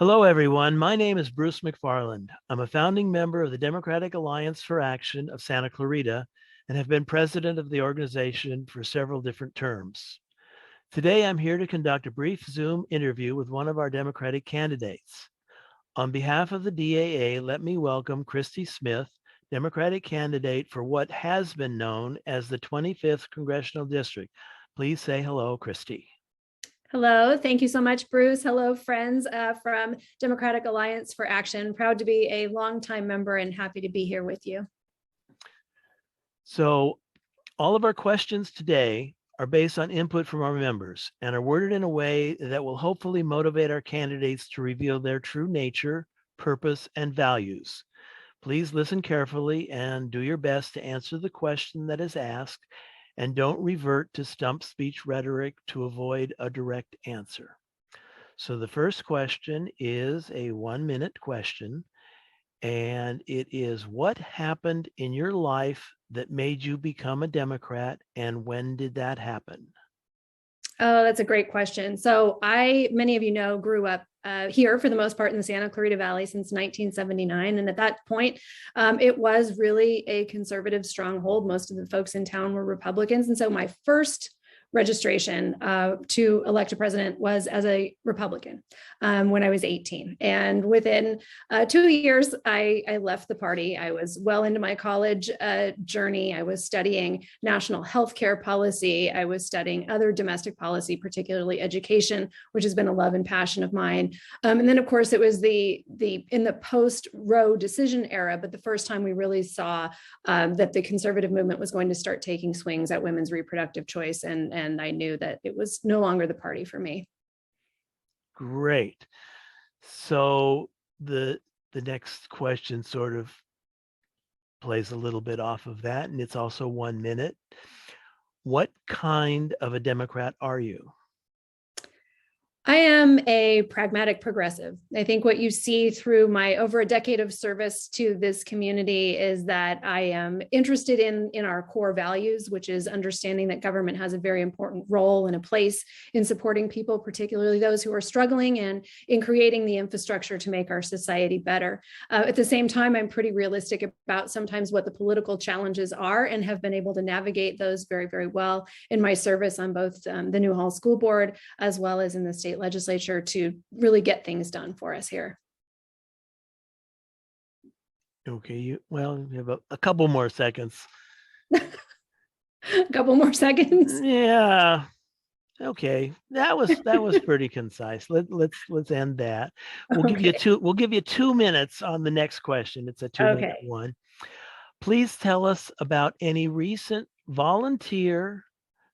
Hello, everyone. My name is Bruce McFarland. I'm a founding member of the Democratic Alliance for Action of Santa Clarita and have been president of the organization for several different terms. Today, I'm here to conduct a brief Zoom interview with one of our Democratic candidates. On behalf of the DAA, let me welcome Christy Smith, Democratic candidate for what has been known as the 25th Congressional District. Please say hello, Christy. Hello, thank you so much, Bruce. Hello, friends from Democratic Alliance for Action. Proud to be a longtime member and happy to be here with you. So all of our questions today are based on input from our members and are worded in a way that will hopefully motivate our candidates to reveal their true nature, purpose, and values. Please listen carefully and do your best to answer the question that is asked, and don't revert to stump speech rhetoric to avoid a direct answer. So the first question is a 1-minute question, and it is, what happened in your life that made you become a Democrat, and when did that happen? Oh, that's a great question. So many of you know, grew up here for the most part in the Santa Clarita Valley since 1979. And at that point, it was really a conservative stronghold. Most of the folks in town were Republicans. And so my first registration to elect a president was as a Republican when I was 18. And within 2 years, I left the party. I was well into my college journey. I was studying national healthcare policy. I was studying other domestic policy, particularly education, which has been a love and passion of mine. And then, of course, it was in the post-Roe decision era, but the first time we really saw that the conservative movement was going to start taking swings at women's reproductive choice, and I knew that it was no longer the party for me. Great. So the next question sort of plays a little bit off of that, and it's also 1 minute. What kind of a Democrat are you? I am a pragmatic progressive. I think what you see through my over a decade of service to this community is that I am interested in our core values, which is understanding that government has a very important role and a place in supporting people, particularly those who are struggling, and in creating the infrastructure to make our society better. At the same time, I'm pretty realistic about sometimes what the political challenges are, and have been able to navigate those very, very well in my service on both the Newhall School Board as well as in the state legislature to really get things done for us here. Okay, you have a couple more seconds. A couple more seconds. Yeah. Okay, that was pretty concise. Let's end that. We'll give you 2 minutes on the next question. It's a 2-minute one. Please tell us about any recent volunteer,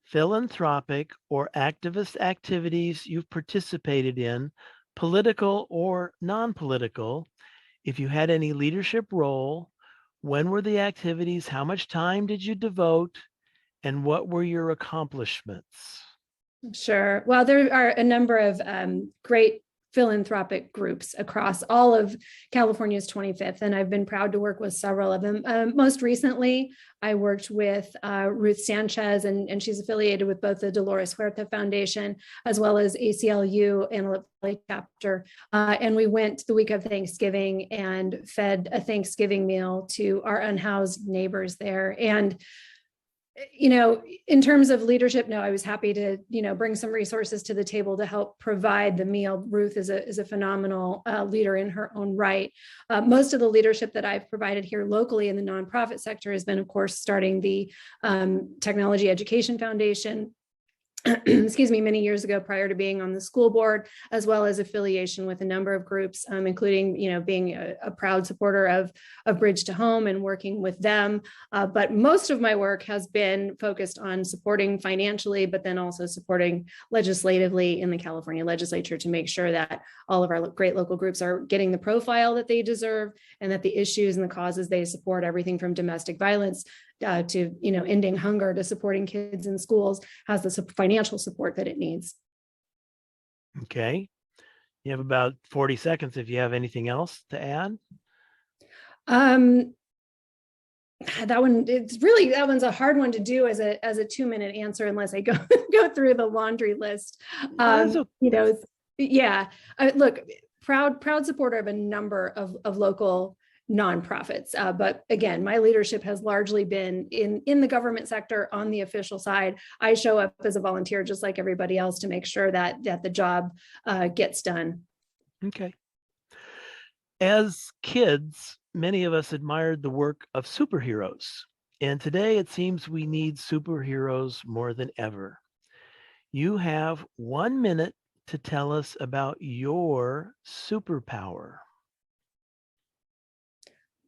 philanthropic, or activist activities you've participated in, political or non-political. If you had any leadership role, when were the activities? How much time did you devote? And what were your accomplishments? Sure. Well, there are a number of great philanthropic groups across all of California's 25th, and I've been proud to work with several of them. Most recently, I worked with Ruth Sanchez, and she's affiliated with both the Dolores Huerta Foundation as well as ACLU Antelope Valley chapter. And we went the week of Thanksgiving and fed a Thanksgiving meal to our unhoused neighbors there. And in terms of leadership, no, I was happy to, bring some resources to the table to help provide the meal. Ruth is a phenomenal leader in her own right. Most of the leadership that I've provided here locally in the nonprofit sector has been, of course, starting the Technology Education Foundation, excuse me, many years ago prior to being on the school board, as well as affiliation with a number of groups, including, being a proud supporter of Bridge to Home and working with them. But most of my work has been focused on supporting financially, but then also supporting legislatively in the California legislature to make sure that all of our great local groups are getting the profile that they deserve, and that the issues and the causes they support, everything from domestic violence to ending hunger, to supporting kids in schools, has the financial support that it needs. Okay, you have about 40 seconds if you have anything else to add. That one's a hard one to do as a 2-minute answer unless I go through the laundry list. Look, proud supporter of a number of local nonprofits. But again, my leadership has largely been in the government sector on the official side. I show up as a volunteer, just like everybody else, to make sure that the job gets done. Okay. As kids, many of us admired the work of superheroes. And today it seems we need superheroes more than ever. You have 1 minute to tell us about your superpower.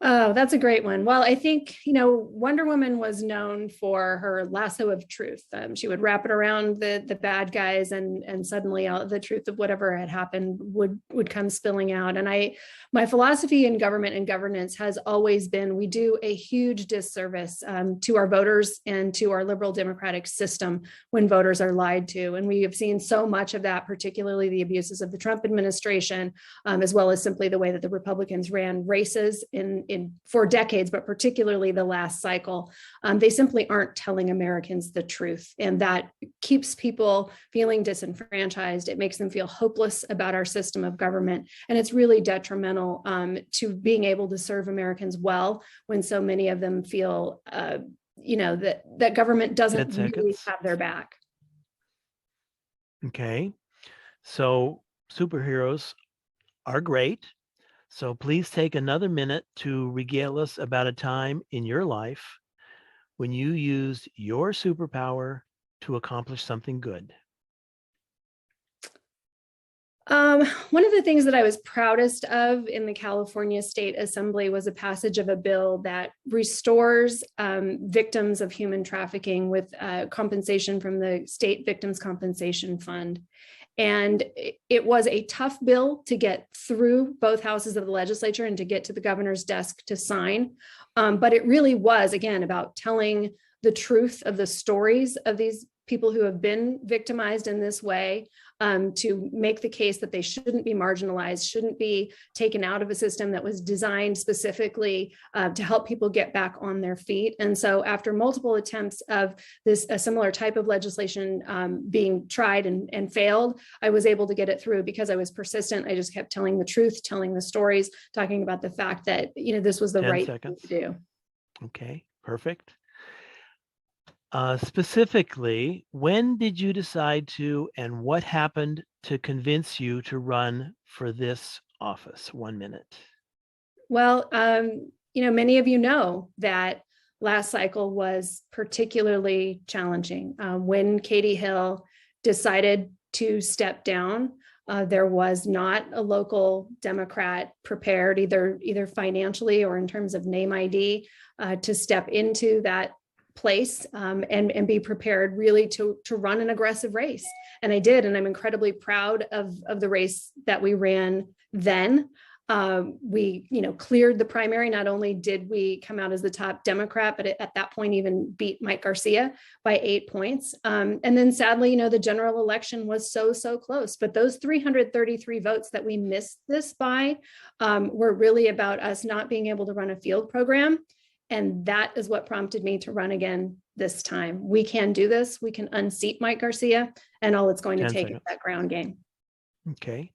Oh, that's a great one. Well, I think, Wonder Woman was known for her lasso of truth. She would wrap it around the bad guys, and suddenly the truth of whatever had happened would come spilling out. And my philosophy in government and governance has always been, we do a huge disservice to our voters and to our liberal democratic system when voters are lied to. And we have seen so much of that, particularly the abuses of the Trump administration, as well as simply the way that the Republicans ran races for decades, but particularly the last cycle. They simply aren't telling Americans the truth, and that keeps people feeling disenfranchised. It makes them feel hopeless about our system of government, and it's really detrimental to being able to serve Americans well when so many of them feel, that government doesn't really have their back. Okay, so superheroes are great. So please take another minute to regale us about a time in your life when you used your superpower to accomplish something good. One of the things that I was proudest of in the California State Assembly was a passage of a bill that restores victims of human trafficking with compensation from the State Victims Compensation Fund. And it was a tough bill to get through both houses of the legislature and to get to the governor's desk to sign. But it really was, again, about telling the truth of the stories of these people who have been victimized in this way, to make the case that they shouldn't be marginalized, shouldn't be taken out of a system that was designed specifically to help people get back on their feet. And so after multiple attempts of a similar type of legislation being tried and failed, I was able to get it through because I was persistent. I just kept telling the truth, telling the stories, talking about the fact that, this was the right thing to do. Okay, perfect. Specifically, when did you decide to, and what happened to convince you to run for this office? 1 minute. Well, many of you know that last cycle was particularly challenging. When Katie Hill decided to step down, there was not a local Democrat prepared, either financially or in terms of name ID, to step into that place and be prepared really to run an aggressive race. And I did, and I'm incredibly proud of the race that we ran then. We cleared the primary. Not only did we come out as the top Democrat, but at that point even beat Mike Garcia by 8 points. And then sadly, the general election was so close. But those 333 votes that we missed this by were really about us not being able to run a field program. And that is what prompted me to run again this time. We can do this. We can unseat Mike Garcia, and all it's going to take is that ground game. Okay.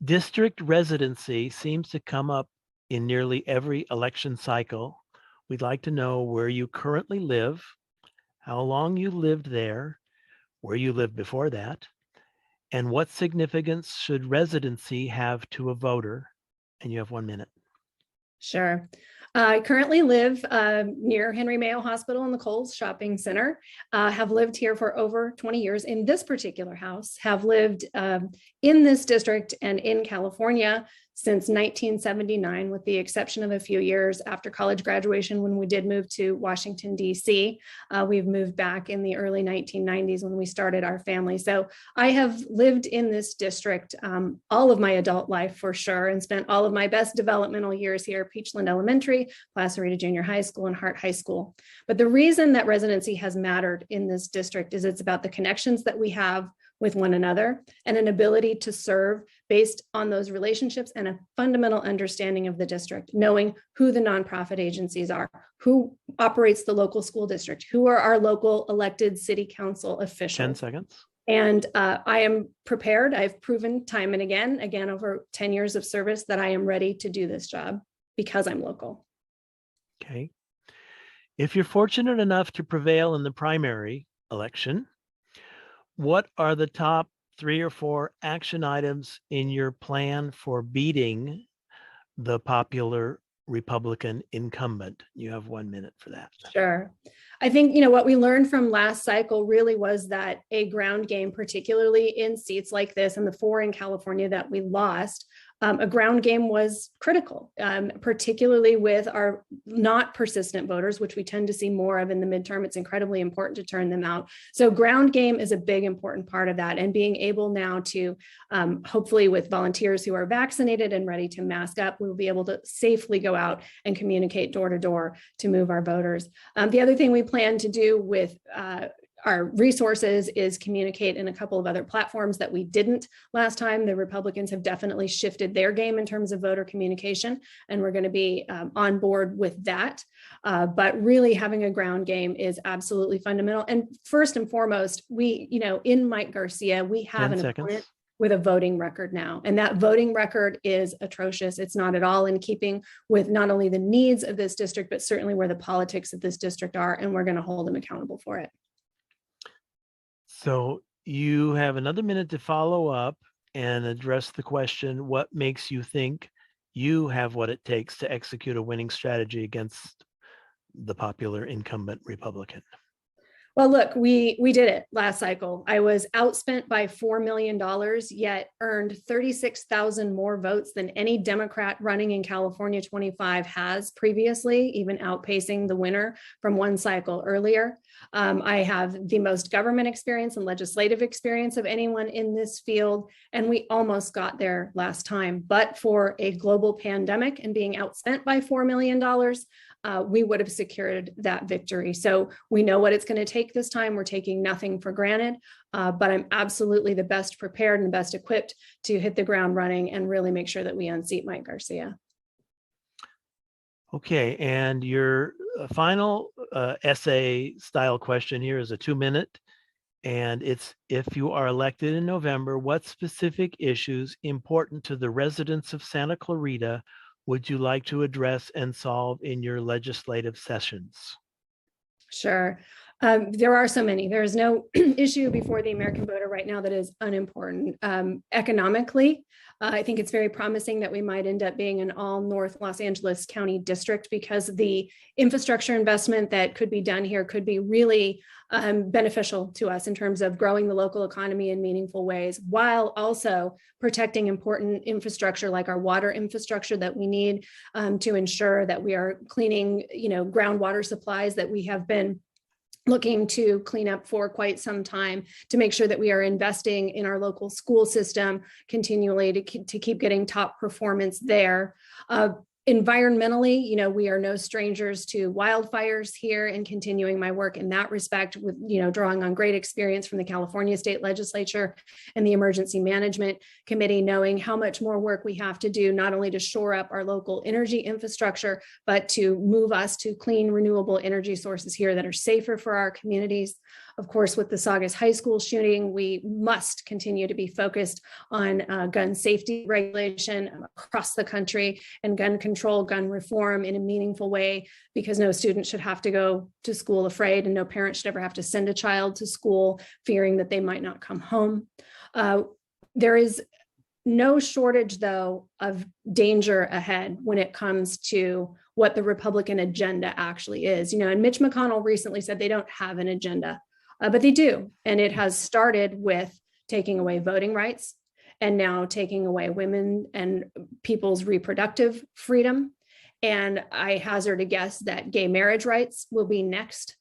District residency seems to come up in nearly every election cycle. We'd like to know where you currently live, how long you lived there, where you lived before that, and what significance should residency have to a voter? And you have 1 minute. Sure. I currently live near Henry Mayo Hospital in the Kohl's Shopping Center. Have lived here for over 20 years in this particular house, have lived in this district and in California since 1979, with the exception of a few years after college graduation when we did move to Washington, D.C. We've moved back in the early 1990s when we started our family. So I have lived in this district all of my adult life for sure, and spent all of my best developmental years here, Peachland Elementary, Placerita Junior High School, and Hart High School. But the reason that residency has mattered in this district is it's about the connections that we have with one another and an ability to serve based on those relationships and a fundamental understanding of the district, knowing who the nonprofit agencies are, who operates the local school district, who are our local elected city council officials. 10 seconds. And I am prepared. I've proven time and again, over 10 years of service, that I am ready to do this job because I'm local. Okay. If you're fortunate enough to prevail in the primary election, what are the top 3 or 4 action items in your plan for beating the popular Republican incumbent? You have 1 minute for that. Sure. I think, what we learned from last cycle really was that a ground game, particularly in seats like this and the 4 in California that we lost, a ground game was critical, particularly with our not persistent voters, which we tend to see more of in the midterm. It's incredibly important to turn them out. So ground game is a big, important part of that. And being able now to, hopefully with volunteers who are vaccinated and ready to mask up, we'll be able to safely go out and communicate door to door to move our voters. The other thing we plan to do with our resources is communicate in a couple of other platforms that we didn't last time. The Republicans have definitely shifted their game in terms of voter communication, and we're going to be on board with that. But really having a ground game is absolutely fundamental. And first and foremost, we, in Mike Garcia, we have an opponent with a voting record now. And that voting record is atrocious. It's not at all in keeping with not only the needs of this district, but certainly where the politics of this district are. And we're going to hold them accountable for it. So you have another minute to follow up and address the question, what makes you think you have what it takes to execute a winning strategy against the popular incumbent Republican? Well, look, we did it last cycle. I was outspent by $4 million, yet earned 36,000 more votes than any Democrat running in California 25 has previously, even outpacing the winner from one cycle earlier. I have the most government experience and legislative experience of anyone in this field, and we almost got there last time. But for a global pandemic and being outspent by $4 million, we would have secured that victory. So we know what it's going to take this time. We're taking nothing for granted, but I'm absolutely the best prepared and best equipped to hit the ground running and really make sure that we unseat Mike Garcia. Okay, and your final essay style question here is a 2-minute, and it's, if you are elected in November, what specific issues important to the residents of Santa Clarita would you like to address and solve in your legislative sessions? Sure. There are so many. There is no issue before the American voter right now that is unimportant. Economically, I think it's very promising that we might end up being an all North Los Angeles County district, because the infrastructure investment that could be done here could be really beneficial to us in terms of growing the local economy in meaningful ways, while also protecting important infrastructure like our water infrastructure that we need to ensure that we are cleaning, groundwater supplies that we have been looking to clean up for quite some time, to make sure that we are investing in our local school system continually to keep getting top performance there. Environmentally, we are no strangers to wildfires here, and continuing my work in that respect with, drawing on great experience from the California State Legislature and the Emergency Management Committee, knowing how much more work we have to do, not only to shore up our local energy infrastructure, but to move us to clean, renewable energy sources here that are safer for our communities. Of course, with the Saugus High School shooting, we must continue to be focused on gun safety regulation across the country and gun control, gun reform in a meaningful way, because no student should have to go to school afraid, and no parent should ever have to send a child to school fearing that they might not come home. There is no shortage, though, of danger ahead when it comes to what the Republican agenda actually is. And Mitch McConnell recently said they don't have an agenda. But they do. And it has started with taking away voting rights, and now taking away women and people's reproductive freedom. And I hazard a guess that gay marriage rights will be next.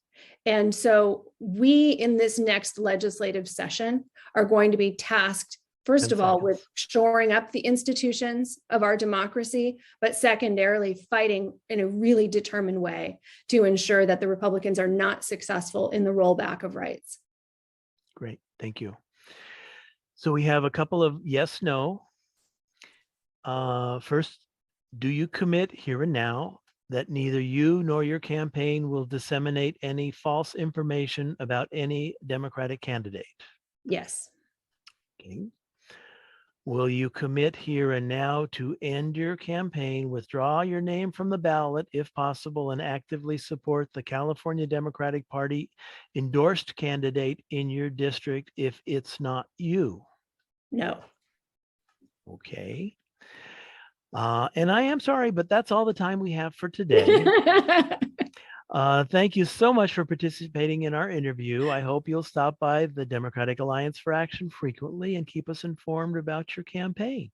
And so we, in this next legislative session, are going to be tasked, first of all, with shoring up the institutions of our democracy, but secondarily fighting in a really determined way to ensure that the Republicans are not successful in the rollback of rights. Great, thank you. So we have a couple of yes, no. First, do you commit here and now that neither you nor your campaign will disseminate any false information about any Democratic candidate? Yes. Okay. Will you commit here and now to end your campaign, withdraw your name from the ballot if possible, and actively support the California Democratic Party endorsed candidate in your district if it's not you? No. Okay. And I am sorry, but that's all the time we have for today. Thank you so much for participating in our interview. I hope you'll stop by the Democratic Alliance for Action frequently and keep us informed about your campaign.